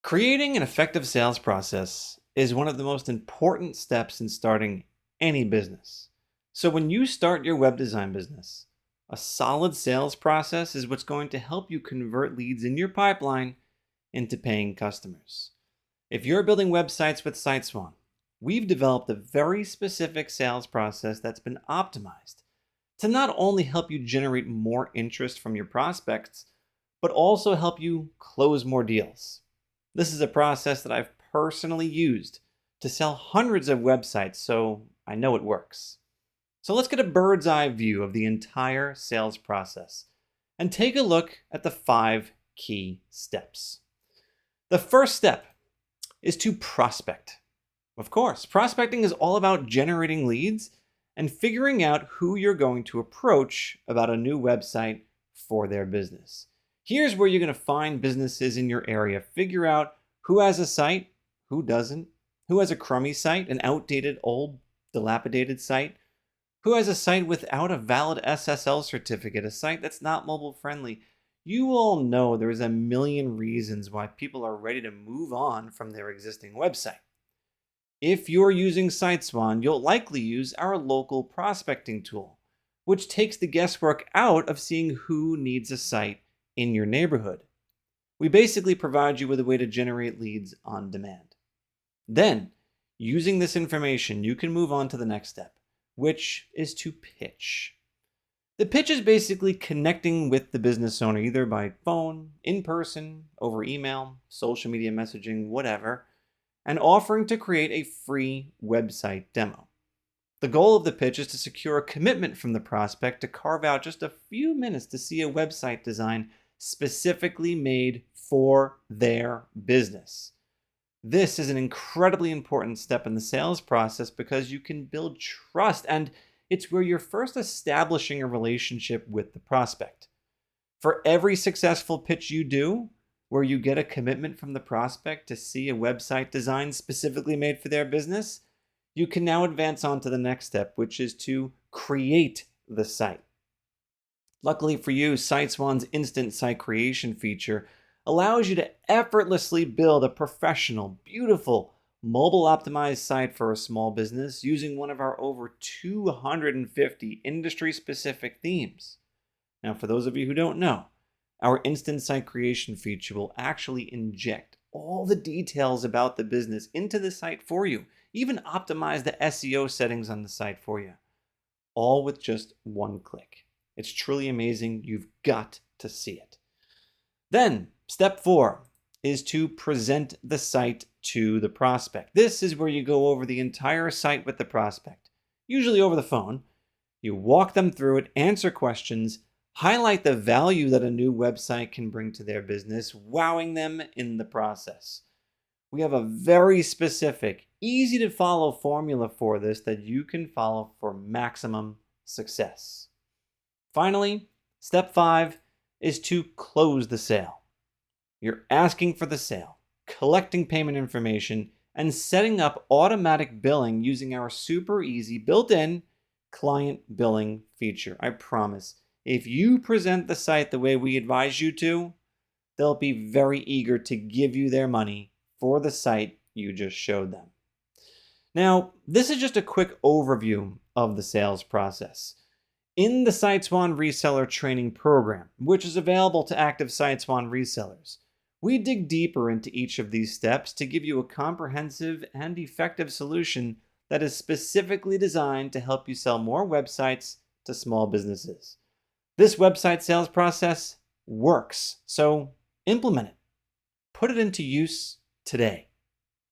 Creating an effective sales process is one of the most important steps in starting any business. So, when you start your web design business, a solid sales process is what's going to help you convert leads in your pipeline into paying customers. If you're building websites with SiteSwan, we've developed a very specific sales process that's been optimized to not only help you generate more interest from your prospects, but also help you close more deals. This is a process that I've personally used to sell hundreds of websites, so I know it works. So let's get a bird's eye view of the entire sales process and take a look at the 5 key steps. The first step is to prospect. Of course, prospecting is all about generating leads and figuring out who you're going to approach about a new website for their business. Here's where you're going to find businesses in your area. Figure out who has a site, who doesn't, who has a crummy site, an outdated, old, dilapidated site, who has a site without a valid SSL certificate, a site that's not mobile friendly. You all know there's a million reasons why people are ready to move on from their existing website. If you're using SiteSwan, you'll likely use our local prospecting tool, which takes the guesswork out of seeing who needs a site in your neighborhood. We basically provide you with a way to generate leads on demand. Then, using this information, you can move on to the next step, which is to pitch. The pitch is basically connecting with the business owner either by phone, in person, over email, social media messaging, whatever, and offering to create a free website demo. The goal of the pitch is to secure a commitment from the prospect to carve out just a few minutes to see a website design specifically made for their business. This is an incredibly important step in the sales process because you can build trust, and it's where you're first establishing a relationship with the prospect. For every successful pitch you do, where you get a commitment from the prospect to see a website design specifically made for their business, you can now advance on to the next step, which is to create the site. Luckily for you, SiteSwan's instant site creation feature allows you to effortlessly build a professional, beautiful, mobile-optimized site for a small business using one of our over 250 industry-specific themes. Now, for those of you who don't know, our instant site creation feature will actually inject all the details about the business into the site for you, even optimize the SEO settings on the site for you, all with just one click. It's truly amazing. You've got to see it. Then, step 4 is to present the site to the prospect. This is where you go over the entire site with the prospect, usually over the phone. You walk them through it, answer questions, highlight the value that a new website can bring to their business, wowing them in the process. We have a very specific, easy to follow formula for this that you can follow for maximum success. Finally, step 5 is to close the sale. You're asking for the sale, collecting payment information, and setting up automatic billing using our super easy built-in client billing feature. I promise, if you present the site the way we advise you to, they'll be very eager to give you their money for the site you just showed them. Now, this is just a quick overview of the sales process. In the SiteSwan Reseller Training Program, which is available to active SiteSwan resellers, we dig deeper into each of these steps to give you a comprehensive and effective solution that is specifically designed to help you sell more websites to small businesses. This website sales process works, so implement it. Put it into use today.